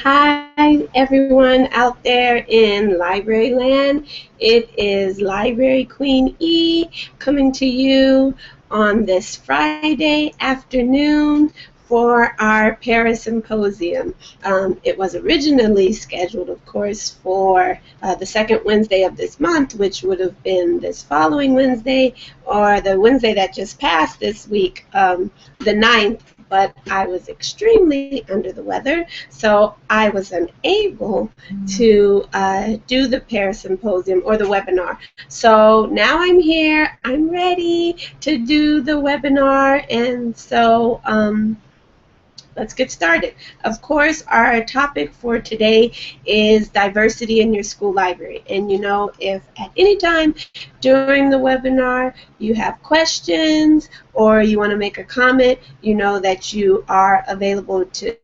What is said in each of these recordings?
Hi, everyone out there in library land. It is Library Queen E coming to you on this Friday afternoon for our Paris Symposium. It was originally scheduled, of course, for the second Wednesday of this month, which would have been this following Wednesday or the Wednesday that just passed this week, the 9th. But I was extremely under the weather, so I was unable to do the Paris Symposium or the webinar. So now I'm here, I'm ready to do the webinar, and so let's get started. Of course, our topic for today is diversity in your school library. And you know, if at any time during the webinar you have questions or you want to make a comment, you know that you are available to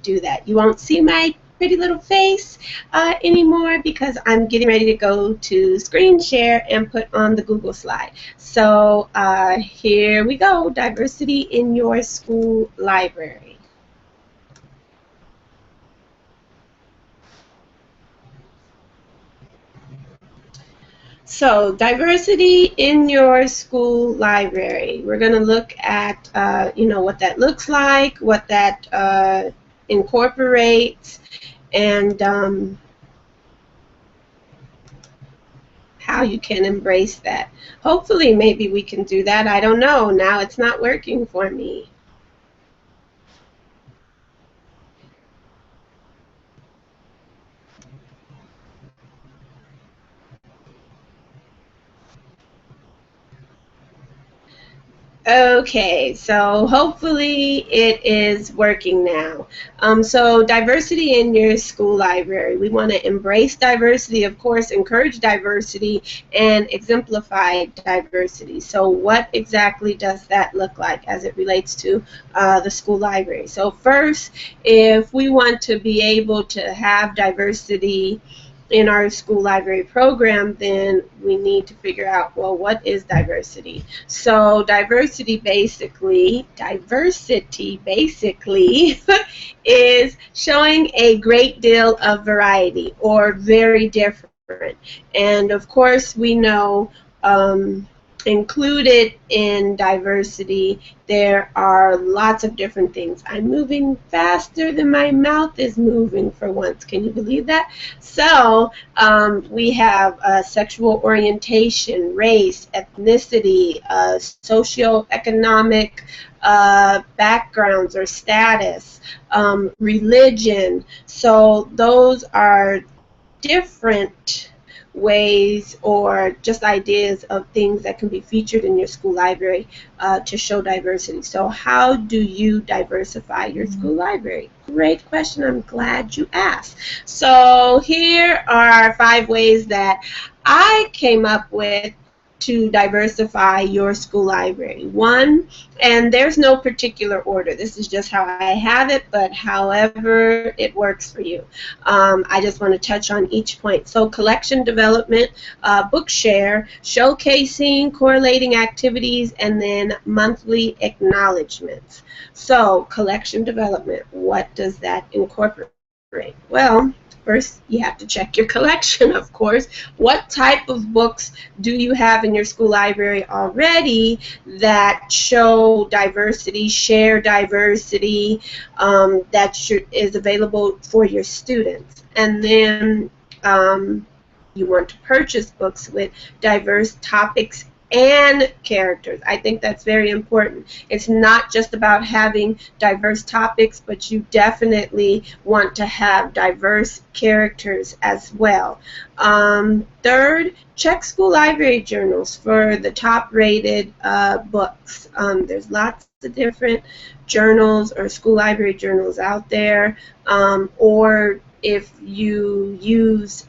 do that. You won't see my pretty little face anymore because I'm getting ready to go to screen share and put on the Google slide. So here we go, diversity in your school library. So, diversity in your school library. We're going to look at, what that looks like, what that incorporates, and how you can embrace that. Hopefully, maybe we can do that. I don't know. Now it's not working for me. Okay, so hopefully it is working now. So diversity in your school library. We want to embrace diversity, of course, encourage diversity, and exemplify diversity. So what exactly does that look like as it relates to the school library? So first, if we want to be able to have diversity in our school library program, then we need to figure out, well, what is diversity? So diversity basically is showing a great deal of variety or very different. And of course, we know included in diversity, there are lots of different things. I'm moving faster than my mouth is moving for once. Can you believe that? So we have sexual orientation, race, ethnicity, socioeconomic backgrounds or status, religion. So those are different ways or just ideas of things that can be featured in your school library to show diversity. So how do you diversify your school library? Great question. I'm glad you asked. So here are 5 ways that I came up with to diversify your school library. 1, and there's no particular order. This is just how I have it, but however it works for you. I just want to touch on each point. So collection development, Bookshare, showcasing, correlating activities, and then monthly acknowledgments. So collection development, what does that incorporate? Well, first you have to check your collection, of course. What type of books do you have in your school library already that show diversity, share diversity, is available for your students? And then you want to purchase books with diverse topics and characters. I think that's very important. It's not just about having diverse topics, but you definitely want to have diverse characters as well. Third, check school library journals for the top-rated books. There's lots of different journals or school library journals out there, or if you use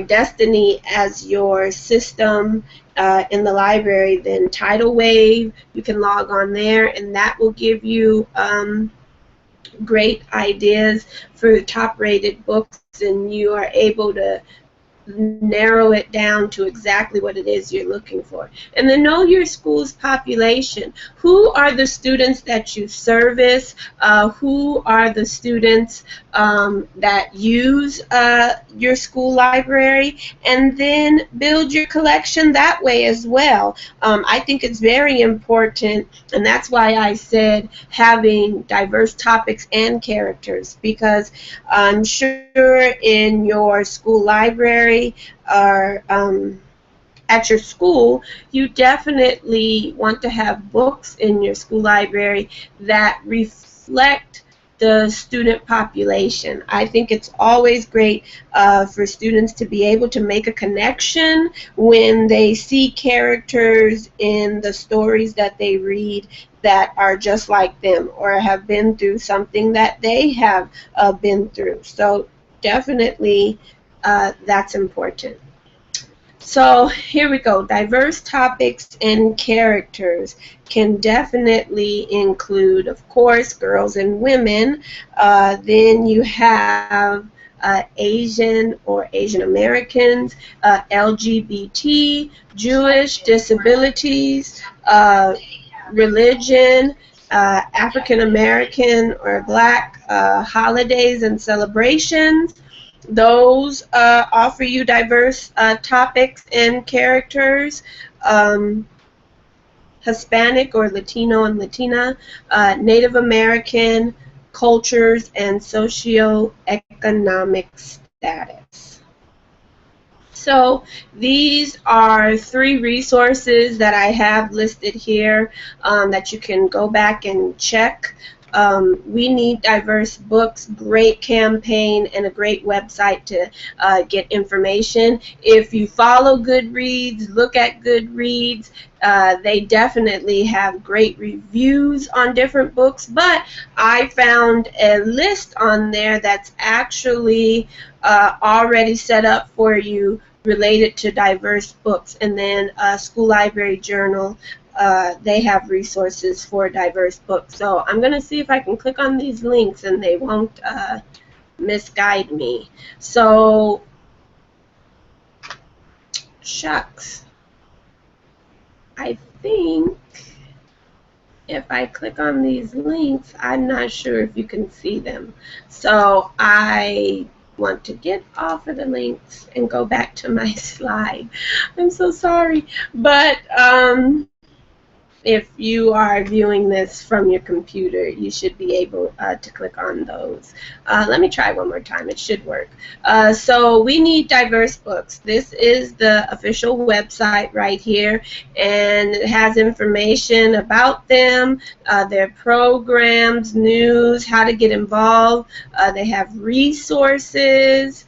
Destiny as your system in the library, then Tidal Wave, you can log on there and that will give you great ideas for top rated books, and you are able to narrow it down to exactly what it is you're looking for. And then know your school's population. Who are the students that you service? Who are the students that use your school library? And then build your collection that way as well. I think it's very important, and that's why I said having diverse topics and characters, because I'm sure in your school library or at your school, you definitely want to have books in your school library that reflect the student population. I think it's always great for students to be able to make a connection when they see characters in the stories that they read that are just like them or have been through something that they have been through. So definitely that's important. So here we go. Diverse topics and characters can definitely include, of course, girls and women. Then you have Asian or Asian Americans, LGBT, Jewish, disabilities, religion, African American or Black holidays and celebrations. Those offer you diverse topics and characters. Hispanic or Latino and Latina, Native American, cultures, and socioeconomic status. So these are 3 resources that I have listed here that you can go back and check. We Need Diverse Books, great campaign and a great website to get information. If you follow Goodreads, look at Goodreads, they definitely have great reviews on different books, but I found a list on there that's actually already set up for you related to diverse books. And then School Library Journal, they have resources for diverse books. So I'm going to see if I can click on these links and they won't misguide me. So, shucks. I think if I click on these links, I'm not sure if you can see them. So I want to get off of the links and go back to my slide. I'm so sorry. But if you are viewing this from your computer, you should be able to click on those. Let me try one more time. It should work. So We Need Diverse Books. This is the official website right here, and it has information about them, their programs, news, how to get involved. They have resources,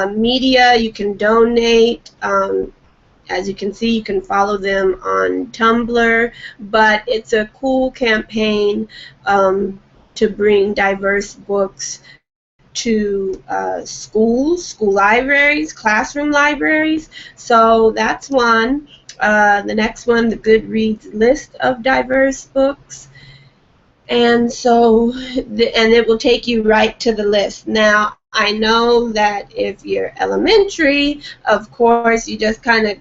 media. You can donate. As you can see, you can follow them on Tumblr, but it's a cool campaign to bring diverse books to schools, school libraries, classroom libraries. So that's one. The next one, the Goodreads list of diverse books. And so, and it will take you right to the list. Now, I know that if you're elementary, of course, you just kind of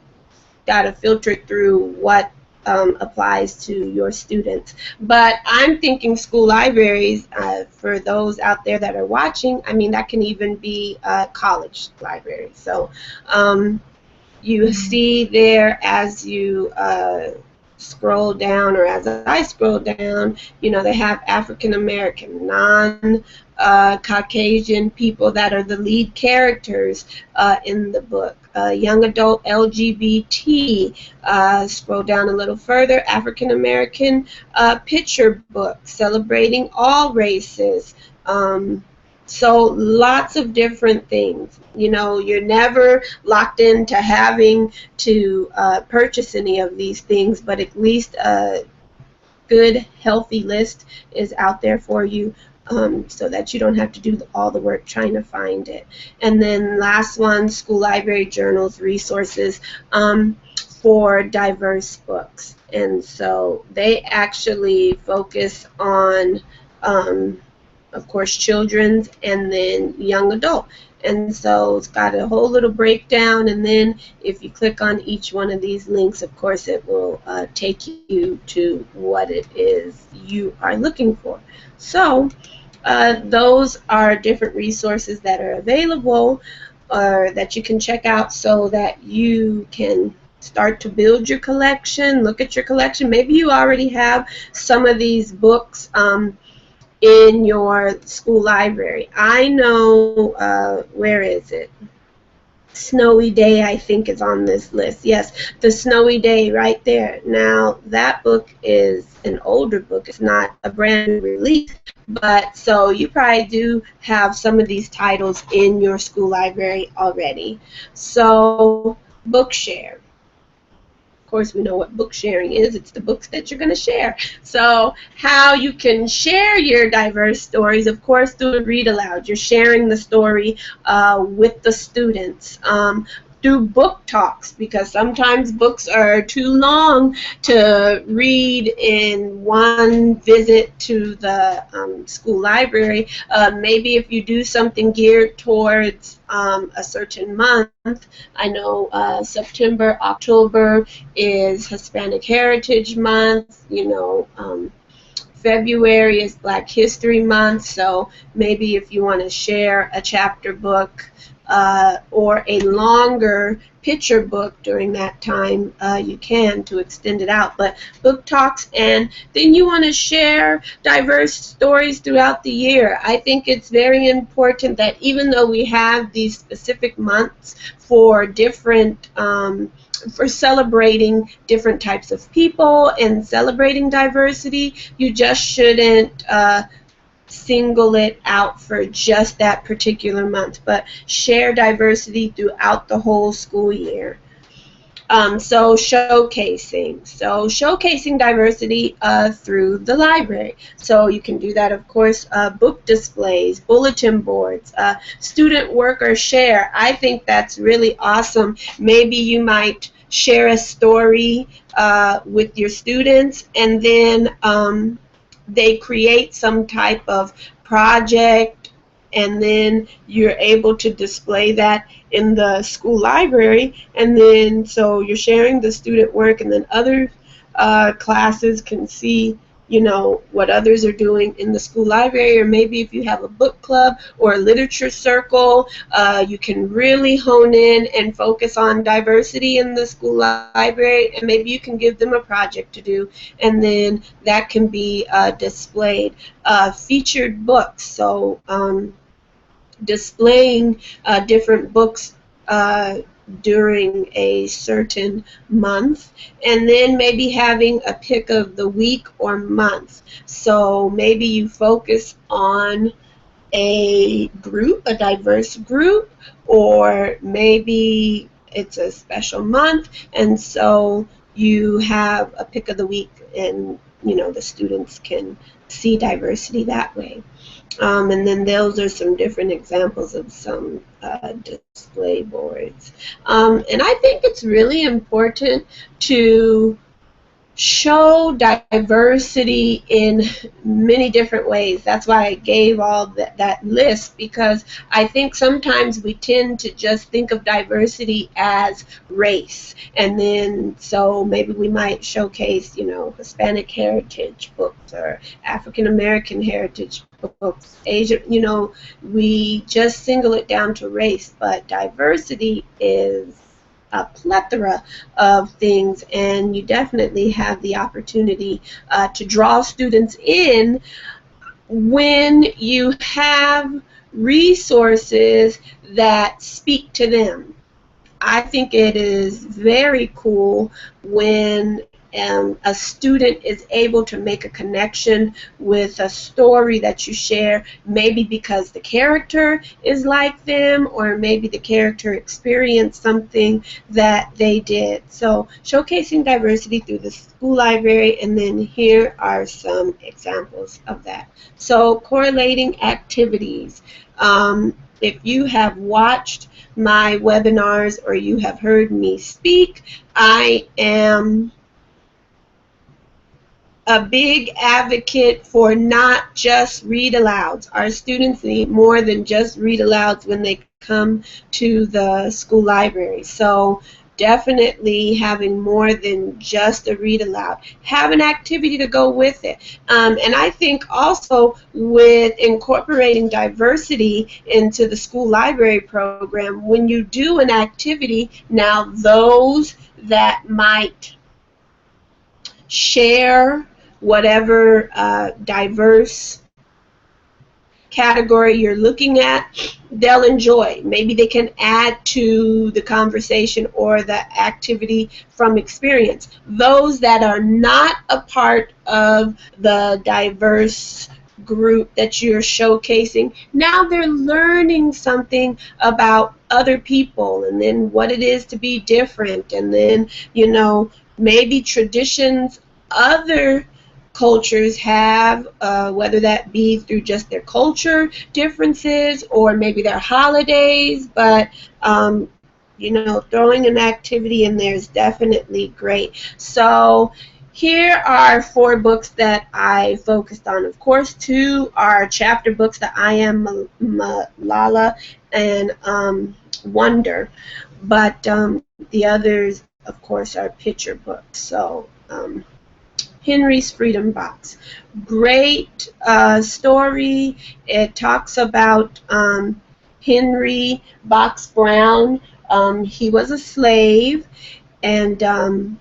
got to filter through what applies to your students. But I'm thinking school libraries, for those out there that are watching, I mean, that can even be college libraries. So you see there as you scroll down, or as I scroll down, you know, they have African American, non-Caucasian people that are the lead characters in the book. Young adult LGBT, scroll down a little further, African American picture book, celebrating all races. So lots of different things. You know, you're never locked into having to purchase any of these things, but at least a good, healthy list is out there for you, so that you don't have to do all the work trying to find it. And then last one, school library journals, resources for diverse books. And so they actually focus on of course, children's and then young adult. And so it's got a whole little breakdown, and then if you click on each one of these links, of course it will take you to what it is you are looking for. So those are different resources that are available or that you can check out so that you can start to build your collection, look at your collection. Maybe you already have some of these books in your school library. I know, where is it? Snowy Day, I think, is on this list. Yes, the Snowy Day right there. Now, that book is an older book. It's not a brand new release, but so you probably do have some of these titles in your school library already. So, Bookshare. Of course, we know what book sharing is. It's the books that you're going to share. So how you can share your diverse stories, of course, through a read aloud. You're sharing the story with the students. Through book talks, because sometimes books are too long to read in one visit to the school library. Maybe if you do something geared towards a certain month, I know September, October is Hispanic Heritage Month, February is Black History Month, so maybe if you want to share a chapter book or a longer picture book during that time, you can to extend it out. But book talks, and then you want to share diverse stories throughout the year. I think it's very important that even though we have these specific months for different for celebrating different types of people and celebrating diversity, you just shouldn't single it out for just that particular month, but share diversity throughout the whole school year. So showcasing diversity through the library. So you can do that, of course, book displays, bulletin boards, student work or share. I think that's really awesome. Maybe you might share a story with your students, and then they create some type of project, and then you're able to display that in the school library, and then so you're sharing the student work, and then other classes can see what others are doing in the school library. Or maybe if you have a book club or a literature circle, you can really hone in and focus on diversity in the school library, and maybe you can give them a project to do, and then that can be displayed. Featured books, so displaying different books during a certain month, and then maybe having a pick of the week or month. So maybe you focus on a group, a diverse group, or maybe it's a special month, and so you have a pick of the week, and the students can see diversity that way. And then those are some different examples of some display boards. And I think it's really important to show diversity in many different ways. That's why I gave all that list, because I think sometimes we tend to just think of diversity as race, and then so maybe we might showcase Hispanic heritage books or African American heritage books, Asian, we just single it down to race, but diversity is a plethora of things, and you definitely have the opportunity to draw students in when you have resources that speak to them. I think it is very cool when a student is able to make a connection with a story that you share, maybe because the character is like them, or maybe the character experienced something that they did. So showcasing diversity through the school library, and then here are some examples of that. So correlating activities. If you have watched my webinars or you have heard me speak, I am a big advocate for not just read alouds. Our students need more than just read alouds when they come to the school library. So definitely having more than just a read aloud. Have an activity to go with it. And I think also with incorporating diversity into the school library program, when you do an activity, now those that might share whatever diverse category you're looking at, they'll enjoy. Maybe they can add to the conversation or the activity from experience. Those that are not a part of the diverse group that you're showcasing, now they're learning something about other people and then what it is to be different, and then, you know, maybe traditions other cultures have, whether that be through just their culture differences or maybe their holidays, but you know, throwing an activity in there is definitely great. So here are 4 books that I focused on. Of course, 2 are chapter books, the I Am Malala and Wonder, but the others, of course, are picture books. So Henry's Freedom Box. Great story. It talks about Henry Box Brown. He was a slave, and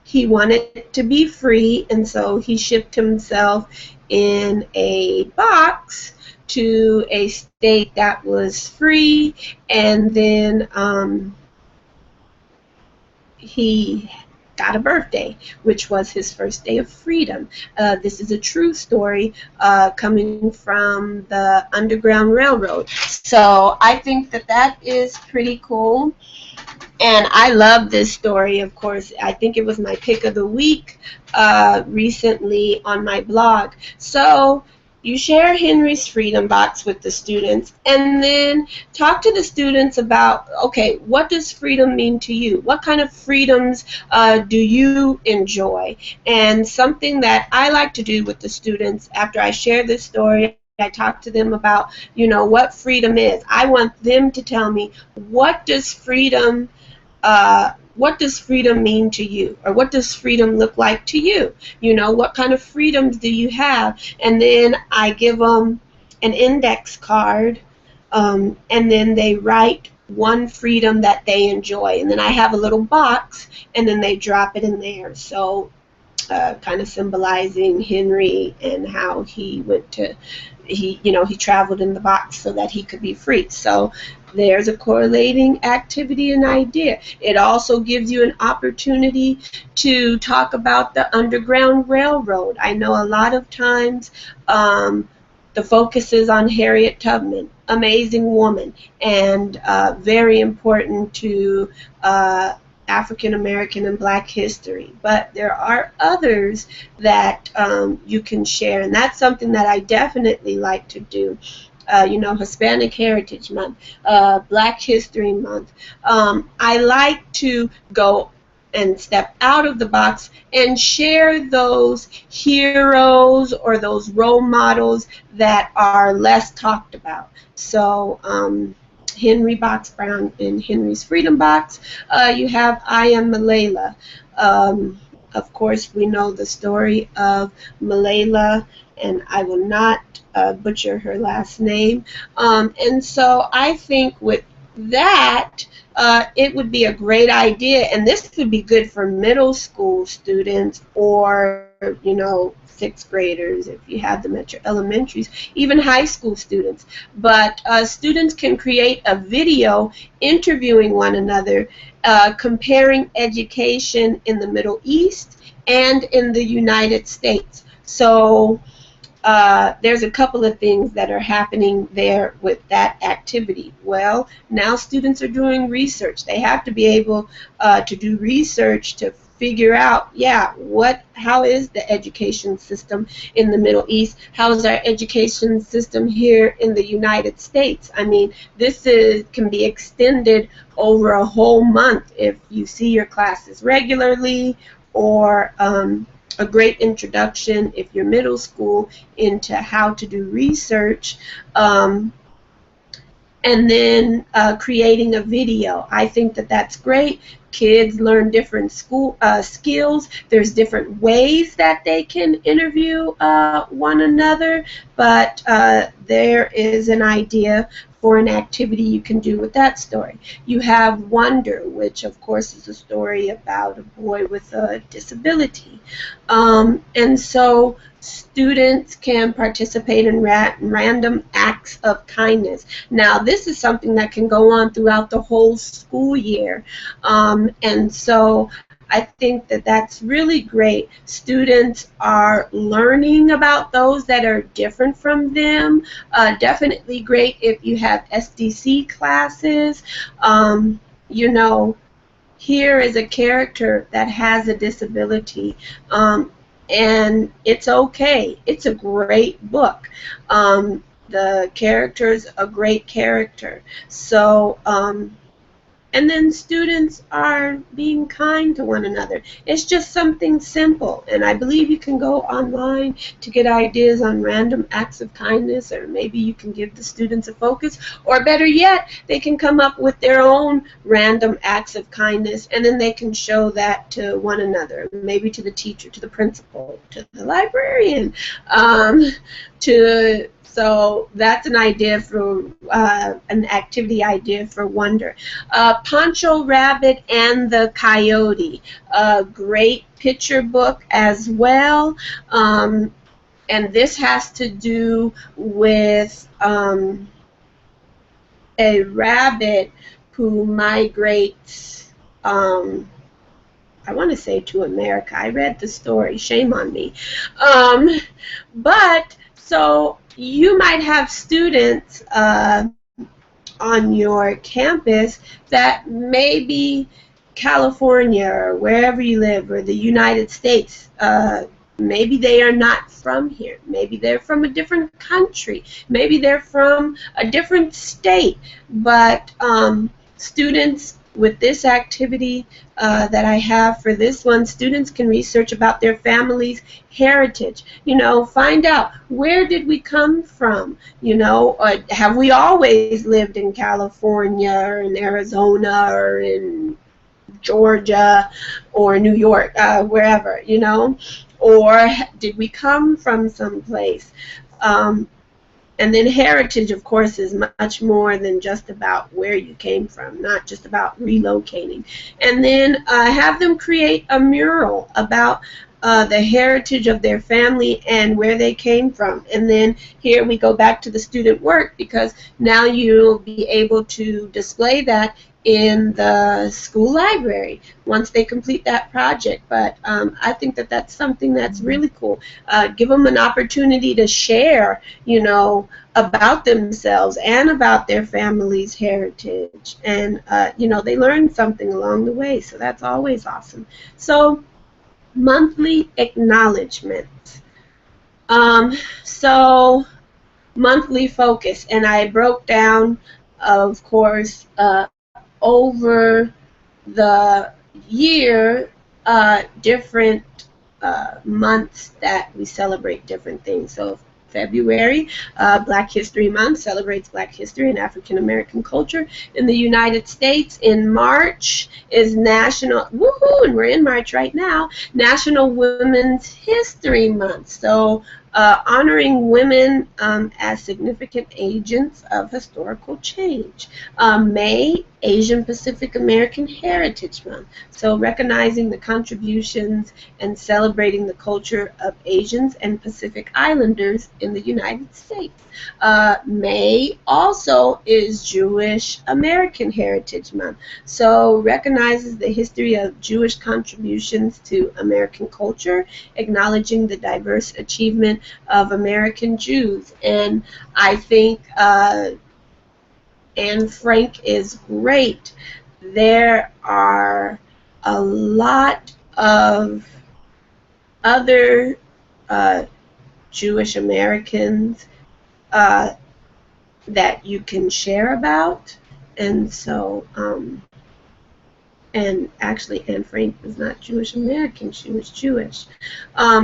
he wanted to be free, and so he shipped himself in a box to a state that was free, and then he got a birthday, which was his first day of freedom. This is a true story coming from the Underground Railroad. So I think that that is pretty cool. And I love this story, of course. I think it was my pick of the week recently on my blog. So you share Henry's Freedom Box with the students, and then talk to the students about, okay, what does freedom mean to you? What kind of freedoms do you enjoy? And something that I like to do with the students after I share this story, I talk to them about, you know, what freedom is. I want them to tell me, what does freedom mean to you, or what does freedom look like to you? You know, what kind of freedoms do you have? And then I give them an index card, and then they write one freedom that they enjoy, and then I have a little box, and then they drop it in there. So kind of symbolizing Henry and how he went to, he traveled in the box so that he could be free. So there's a correlating activity and idea. It also gives you an opportunity to talk about the Underground Railroad. I know a lot of times the focus is on Harriet Tubman, amazing woman, and very important to African American and Black history, but there are others that you can share, and that's something that I definitely like to do. Hispanic Heritage Month, Black History Month. I like to go and step out of the box and share those heroes or those role models that are less talked about. So Henry Box Brown in Henry's Freedom Box. You have I Am Malala. Of course, we know the story of Malala, and I will not butcher her last name. And so I think with that, it would be a great idea, and this would be good for middle school students or, sixth graders if you have them at your elementaries, even high school students. But students can create a video interviewing one another, comparing education in the Middle East and in the United States. So there's a couple of things that are happening there with that activity. Well, now students are doing research. They have to be able to do research to figure out, how is the education system in the Middle East? How is our education system here in the United States? I mean, this can be extended over a whole month if you see your classes regularly, or a great introduction if you're middle school into how to do research. And then creating a video. I think that that's great. Kids learn different skills. There's different ways that they can interview one another, but there is an idea for an activity you can do with that story. You have Wonder, which of course is a story about a boy with a disability. And so students can participate in random acts of kindness. Now, this is something that can go on throughout the whole school year. And so I think that that's really great. Students are learning about those that are different from them. Definitely great if you have SDC classes. You know, here is a character that has a disability. And it's okay. It's a great book. The character's a great character. So, and then students are being kind to one another. It's just something simple, and I believe you can go online to get ideas on random acts of kindness, or maybe you can give the students a focus, or better yet, they can come up with their own random acts of kindness, and then they can show that to one another, maybe to the teacher, to the principal, to the librarian, so that's an idea for an activity idea for Wonder. Poncho Rabbit and the Coyote, a great picture book as well. And this has to do with a rabbit who migrates, I want to say to America. I read the story, shame on me. But so you might have students on your campus that maybe California or wherever you live, or the United States, maybe they are not from here. Maybe they're from a different country. Maybe they're from a different state. But students with this activity that I have for this one, students can research about their family's heritage. You know, find out, where did we come from? You know, have we always lived in California or in Arizona or in Georgia or New York, wherever, you know? Or did we come from someplace? And then heritage, of course, is much more than just about where you came from, not just about relocating. And then have them create a mural about the heritage of their family and where they came from. And then here we go back to the student work, because now you'll be able to display that in the school library once they complete that project. But I think that that's something that's really cool. Give them an opportunity to share, you know, about themselves and about their family's heritage. And, you know, they learn something along the way, so that's always awesome. So, monthly acknowledgments. So, monthly focus. And I broke down, of course, over the year, different months that we celebrate different things. So February, Black History Month, celebrates Black history and African American culture in the United States. In March is National, woohoo, and we're in March right now, National Women's History Month. So honoring women as significant agents of historical change. May, Asian Pacific American Heritage Month. So recognizing the contributions and celebrating the culture of Asians and Pacific Islanders in the United States. May also is Jewish American Heritage Month. So recognizes the history of Jewish contributions to American culture, acknowledging the diverse achievement of American Jews. And I think Anne Frank is great. There are a lot of other Jewish Americans that you can share about, and so And actually, Anne Frank was not Jewish American, she was Jewish.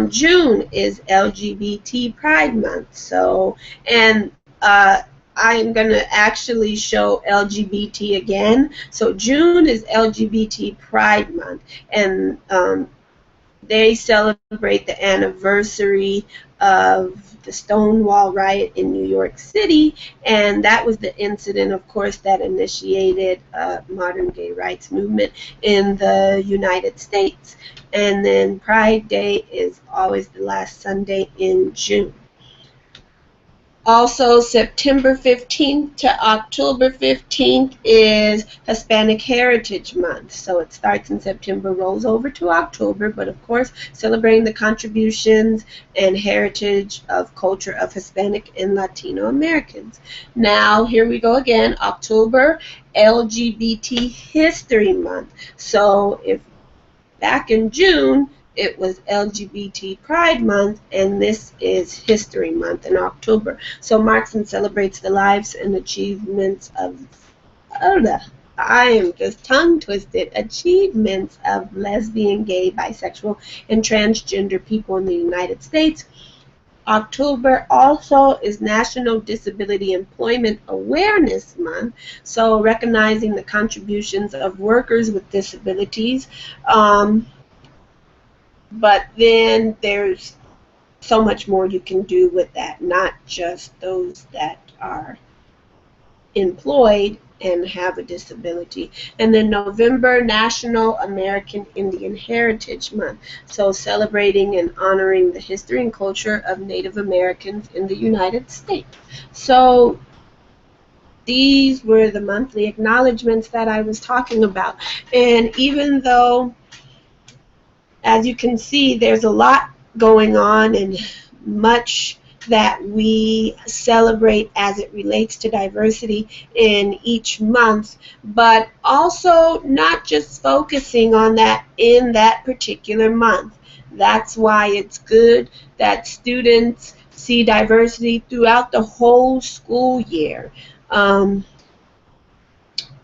June is LGBT Pride Month. So, and I'm going to actually show LGBT again. So June is LGBT Pride Month, and they celebrate the anniversary of the Stonewall riot in New York City, and that was the incident, of course, that initiated modern gay rights movement in the United States. And then Pride Day is always the last Sunday in June. Also, September 15th to October 15th is Hispanic Heritage Month. So it starts in September, rolls over to October, but of course, celebrating the contributions and heritage of culture of Hispanic and Latino Americans. Now, here we go again, October, LGBT History Month. So if back in June, it was LGBT Pride Month, and this is History Month in October. So marks and celebrates the lives and achievements of, I am just tongue twisted, achievements of lesbian, gay, bisexual, and transgender people in the United States. October also is National Disability Employment Awareness Month, so recognizing the contributions of workers with disabilities. But then there's so much more you can do with that, not just those that are employed and have a disability. And then November, National American Indian Heritage Month. So celebrating and honoring the history and culture of Native Americans in the United States. So these were the monthly acknowledgments that I was talking about. And even though, as you can see, there's a lot going on and much that we celebrate as it relates to diversity in each month, but also not just focusing on that in that particular month. That's why it's good that students see diversity throughout the whole school year. And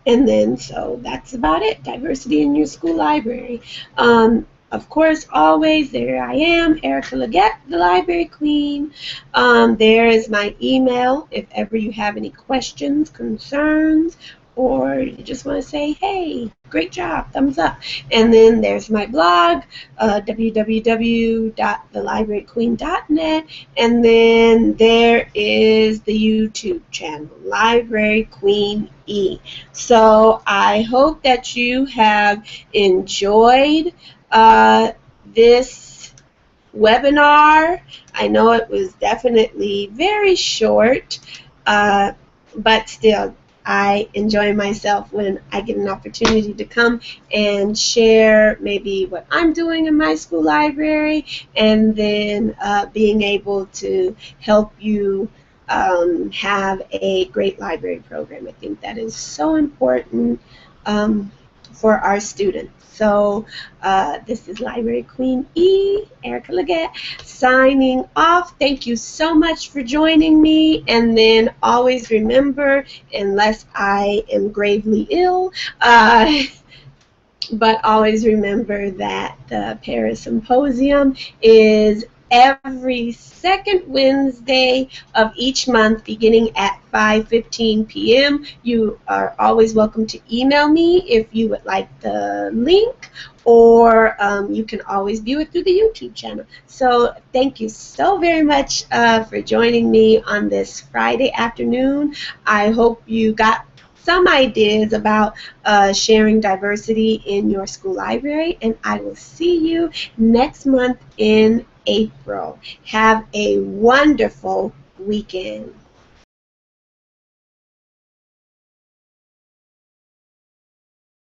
then, so that's about it, diversity in your school library. Of course, always, there I am, Erica Leggett, the Library Queen. There is my email if ever you have any questions, concerns, or you just want to say, hey, great job, thumbs up. And then there's my blog, www.thelibraryqueen.net. And then there is the YouTube channel, Library Queen E. So I hope that you have enjoyed this webinar. I know it was definitely very short, but still, I enjoy myself when I get an opportunity to come and share maybe what I'm doing in my school library, and then being able to help you have a great library program. I think that is so important for our students. So this is Library Queen E, Erica Leggett, signing off. Thank you so much for joining me. And then always remember, unless I am gravely ill, but always remember that the Paris Symposium is every second Wednesday of each month beginning at 5:15 p.m. You are always welcome to email me if you would like the link, or you can always view it through the YouTube channel. So thank you so very much for joining me on this Friday afternoon. I hope you got some ideas about sharing diversity in your school library, and I will see you next month in April. Have a wonderful weekend.